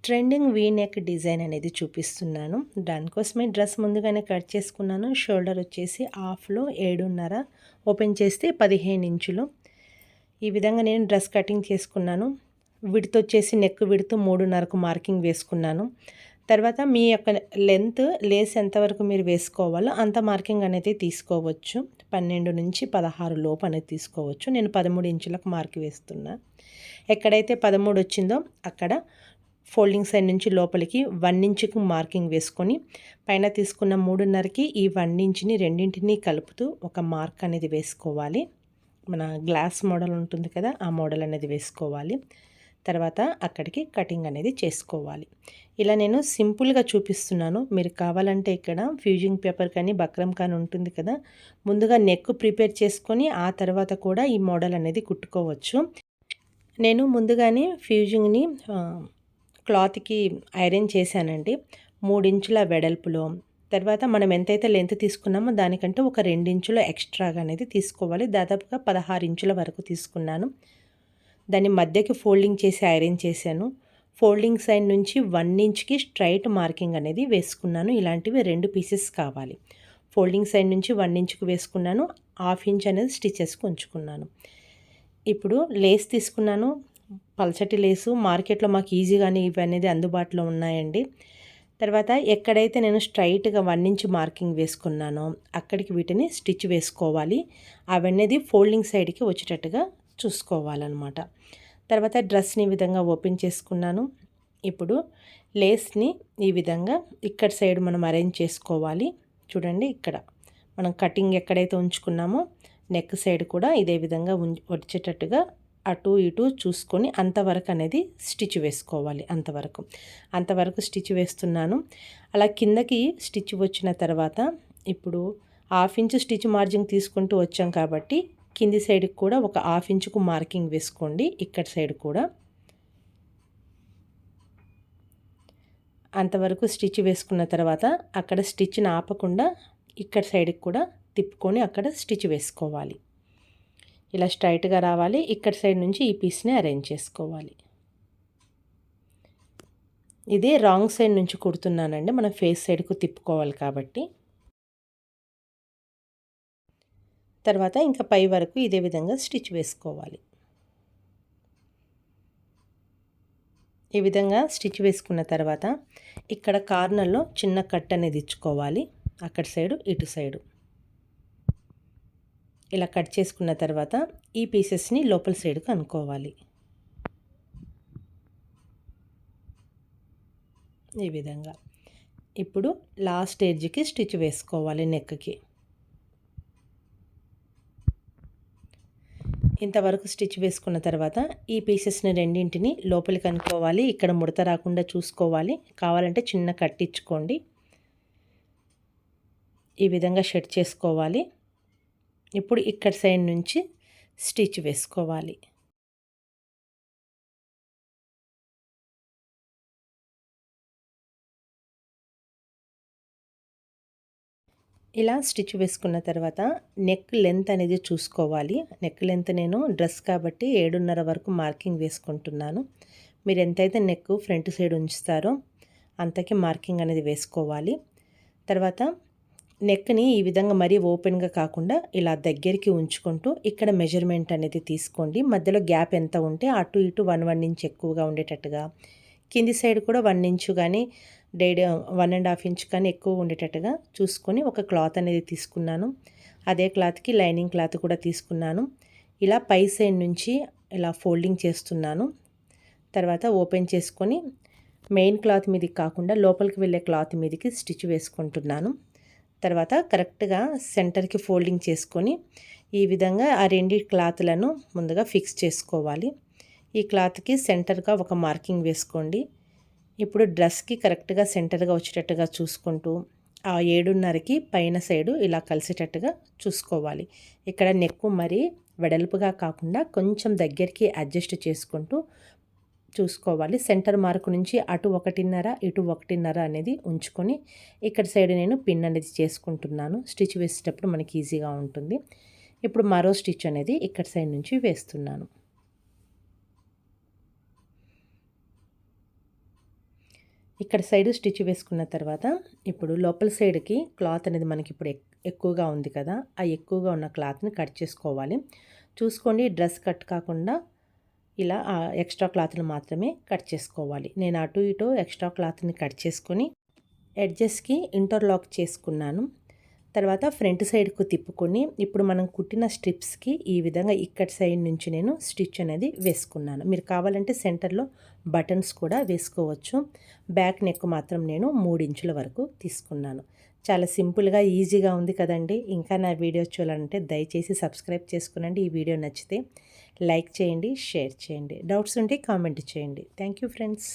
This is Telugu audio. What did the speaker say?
ట్రెండింగ్ వీ నెక్ డిజైన్ అనేది చూపిస్తున్నాను. దానికోసమే డ్రెస్ ముందుగానే కట్ చేసుకున్నాను. షోల్డర్ వచ్చేసి హాఫ్‌లో 7.5, ఓపెన్ చేస్తే 15 ఇంచులు. ఈ విధంగా నేను డ్రెస్ కటింగ్ చేసుకున్నాను. విడ్త్ వచ్చేసి నెక్ విడ్త్ 3.5కు మార్కింగ్ వేసుకున్నాను. తర్వాత మీ యొక్క లెంత్ లేస్ ఎంతవరకు మీరు వేసుకోవాలో అంత మార్కింగ్ అనేది తీసుకోవచ్చు. 12 నుంచి 16 లోపు అనేది తీసుకోవచ్చు. నేను 13 ఇంచులకు మార్క్ వేస్తున్నా. ఎక్కడైతే 13 వచ్చిందో అక్కడ ఫోల్డింగ్ సైడ్ నుంచి లోపలికి 1 ఇంచుకు మార్కింగ్ వేసుకొని పైన తీసుకున్న 3.5కి ఈ 1 ఇంచుని రెండింటిని కలుపుతూ ఒక మార్క్ అనేది వేసుకోవాలి. మన గ్లాస్ మోడల్ ఉంటుంది కదా, ఆ మోడల్ అనేది వేసుకోవాలి. తర్వాత అక్కడికి కటింగ్ అనేది చేసుకోవాలి. ఇలా నేను సింపుల్గా చూపిస్తున్నాను. మీరు కావాలంటే ఇక్కడ ఫ్యూజింగ్ పేపర్ కానీ బక్రం కానీ ఉంటుంది కదా, ముందుగా నెక్ ప్రిపేర్ చేసుకొని ఆ తర్వాత కూడా ఈ మోడల్ అనేది కుట్టుకోవచ్చు. నేను ముందుగానే ఫ్యూజింగ్ని క్లాత్కి ఐరన్ చేశానండి. 3 ఇంచుల వెడల్పులో. తర్వాత మనం ఎంతైతే లెంత్ తీసుకున్నామో దానికంటే ఒక 2 ఇంచులు ఎక్స్ట్రాగా అనేది తీసుకోవాలి. దాదాపుగా 16 ఇంచుల వరకు తీసుకున్నాను. దాన్ని మధ్యకి ఫోల్డింగ్ చేసి ఐరన్ చేశాను. ఫోల్డింగ్ సైడ్ నుంచి 1 ఇంచ్కి స్ట్రైట్ మార్కింగ్ అనేది వేసుకున్నాను. ఇలాంటివి 2 పీసెస్ కావాలి. ఫోల్డింగ్ సైడ్ నుంచి 1 ఇంచుకు వేసుకున్నాను. 1/2 ఇంచ్ అనేది స్టిచెస్కి ఉంచుకున్నాను. ఇప్పుడు లేస్ తీసుకున్నాను. పల్చటి లేసు మార్కెట్లో మాకు ఈజీగానే ఇవి అనేది అందుబాటులో ఉన్నాయండి. తర్వాత ఎక్కడైతే నేను స్ట్రైట్గా 1 ఇంచ్ మార్కింగ్ వేసుకున్నానో అక్కడికి వీటిని స్టిచ్ వేసుకోవాలి. అవన్నీ ఫోల్డింగ్ సైడ్కి వచ్చేటట్టుగా చూసుకోవాలన్నమాట. తర్వాత డ్రెస్ని ఈ విధంగా ఓపెన్ చేసుకున్నాను. ఇప్పుడు లేస్ని ఈ విధంగా ఇక్కడ సైడ్ మనం అరేంజ్ చేసుకోవాలి. చూడండి, ఇక్కడ మనం కటింగ్ ఎక్కడైతే ఉంచుకున్నామో నెక్ సైడ్ కూడా ఇదే విధంగా వచ్చేటట్టుగా అటు ఇటు చూసుకొని అంతవరకు అనేది స్టిచ్ వేసుకోవాలి. అంతవరకు స్టిచ్ వేస్తున్నాను. అలా కిందకి స్టిచ్ వచ్చిన తర్వాత ఇప్పుడు 1/2 ఇంచ్ స్టిచ్ మార్జిన్ తీసుకుంటూ వచ్చాం కాబట్టి కింది సైడ్కి కూడా ఒక 1/2 ఇంచుకు మార్కింగ్ వేసుకోండి. ఇక్కడ సైడ్ కూడా అంతవరకు స్టిచ్ వేసుకున్న తర్వాత అక్కడ స్టిచ్ని ఆపకుండా ఇక్కడ సైడ్కి కూడా తిప్పుకొని అక్కడ స్టిచ్ వేసుకోవాలి. ఇలా స్ట్రైట్గా రావాలి. ఇక్కడ సైడ్ నుంచి ఈ పీస్ని అరేంజ్ చేసుకోవాలి. ఇదే రాంగ్ సైడ్ నుంచి కుడుతున్నానండి, మనం ఫేస్ సైడ్కు తిప్పుకోవాలి కాబట్టి. తర్వాత ఇంకా పై వరకు ఇదే విధంగా స్టిచ్ వేసుకోవాలి. ఈ విధంగా స్టిచ్ వేసుకున్న తర్వాత ఇక్కడ కార్నర్లో చిన్న కట్ అనేది ఇచ్చుకోవాలి. అక్కడ సైడు ఇటు సైడు ఇలా కట్ చేసుకున్న తర్వాత ఈ పీసెస్ని లోపల సైడ్కి అనుకోవాలి. ఈ విధంగా ఇప్పుడు లాస్ట్ ఎడ్జ్కి స్టిచ్ వేసుకోవాలి. నెక్కి ఇంతవరకు స్టిచ్ వేసుకున్న తర్వాత ఈ పీసెస్ని రెండింటిని లోపలికి అనుకోవాలి. ఇక్కడ ముడత రాకుండా చూసుకోవాలి. కావాలంటే చిన్న కట్ ఇచ్చుకోండి. ఈ విధంగా సెట్ చేసుకోవాలి. ఇప్పుడు ఇక్కడ సైడ్ నుంచి స్టిచ్ వేసుకోవాలి. ఇలా స్టిచ్ వేసుకున్న తర్వాత నెక్ లెంత్ అనేది చూసుకోవాలి. నెక్ లెంత్ నేను డ్రెస్ కాబట్టి 7.5 వరకు మార్కింగ్ వేసుకుంటున్నాను. మీరు ఎంతైతే నెక్ ఫ్రంట్ సైడ్ ఉంచుతారో అంతకి మార్కింగ్ అనేది వేసుకోవాలి. తర్వాత నెక్ని ఈ విధంగా మరీ ఓపెన్గా కాకుండా ఇలా దగ్గరికి ఉంచుకుంటూ ఇక్కడ మెజర్మెంట్ అనేది తీసుకోండి. మధ్యలో గ్యాప్ ఎంత ఉంటే అటు ఇటు 1 ఇంచ్ ఎక్కువగా ఉండేటట్టుగా, కింది సైడ్ కూడా 1 ఇంచు కానీ 1.5 ఇంచ్ కానీ ఎక్కువ ఉండేటట్టుగా చూసుకొని ఒక క్లాత్ అనేది తీసుకున్నాను. అదే క్లాత్కి లైనింగ్ క్లాత్ కూడా తీసుకున్నాను. ఇలా పై సైడ్ నుంచి ఇలా ఫోల్డింగ్ చేస్తున్నాను. తర్వాత ఓపెన్ చేసుకొని మెయిన్ క్లాత్ మీదకి కాకుండా లోపలికి వెళ్ళే క్లాత్ మీదకి స్టిచ్ వేసుకుంటున్నాను. తర్వాత కరెక్ట్గా సెంటర్కి ఫోల్డింగ్ చేసుకొని ఈ విధంగా ఆ 2 క్లాత్లను ముందుగా ఫిక్స్ చేసుకోవాలి. ఈ క్లాత్కి సెంటర్గా ఒక మార్కింగ్ వేసుకోండి. ఇప్పుడు డ్రెస్కి కరెక్ట్గా సెంటర్గా వచ్చేటట్టుగా చూసుకుంటూ ఆ 7.5కి పైన సైడు ఇలా కలిసేటట్టుగా చూసుకోవాలి. ఇక్కడ నెక్ మరీ వెడల్పుగా కాకుండా కొంచెం దగ్గరికి అడ్జస్ట్ చేసుకుంటూ చూసుకోవాలి. సెంటర్ మార్క్ నుంచి అటు 1.5 ఇటు 1.5 అనేది ఉంచుకొని ఇక్కడ సైడ్ నేను పిన్ అనేది చేసుకుంటున్నాను. స్టిచ్ వేసేటప్పుడు మనకి ఈజీగా ఉంటుంది. ఇప్పుడు మరో స్టిచ్ అనేది ఇక్కడ సైడ్ నుంచి వేస్తున్నాను. ఇక్కడ సైడు స్టిచ్ వేసుకున్న తర్వాత ఇప్పుడు లోపల సైడ్కి క్లాత్ అనేది మనకి ఇప్పుడు ఎక్కువగా ఉంది కదా, ఆ ఎక్కువగా ఉన్న క్లాత్ని కట్ చేసుకోవాలి. చూసుకోండి, డ్రెస్ కట్ కాకుండా ఇలా ఎక్స్ట్రా క్లాత్ని మాత్రమే కట్ చేసుకోవాలి. నేను అటు ఇటు ఎక్స్ట్రా క్లాత్ని కట్ చేసుకొని ఎడ్జెస్కి ఇంటర్లాక్ చేసుకున్నాను. తర్వాత ఫ్రంట్ సైడ్కు తిప్పుకొని ఇప్పుడు మనం కుట్టిన స్ట్రిప్స్కి ఈ విధంగా ఇక్కడ సైడ్ నుంచి నేను స్టిచ్ అనేది వేసుకున్నాను. మీరు కావాలంటే సెంటర్లో బటన్స్ కూడా వేసుకోవచ్చు. బ్యాక్ నెక్ మాత్రం నేను 3 ఇంచుల వరకు తీసుకున్నాను. చాలా సింపుల్గా ఈజీగా ఉంది కదండి. ఇంకా నా వీడియో చూడాలంటే దయచేసి సబ్స్క్రైబ్ చేసుకునండి. ఈ వీడియో నచ్చితే లైక్ చేయండి, షేర్ చేయండి. డౌట్స్ ఉంటే కామెంట్ చేయండి. Thank you friends.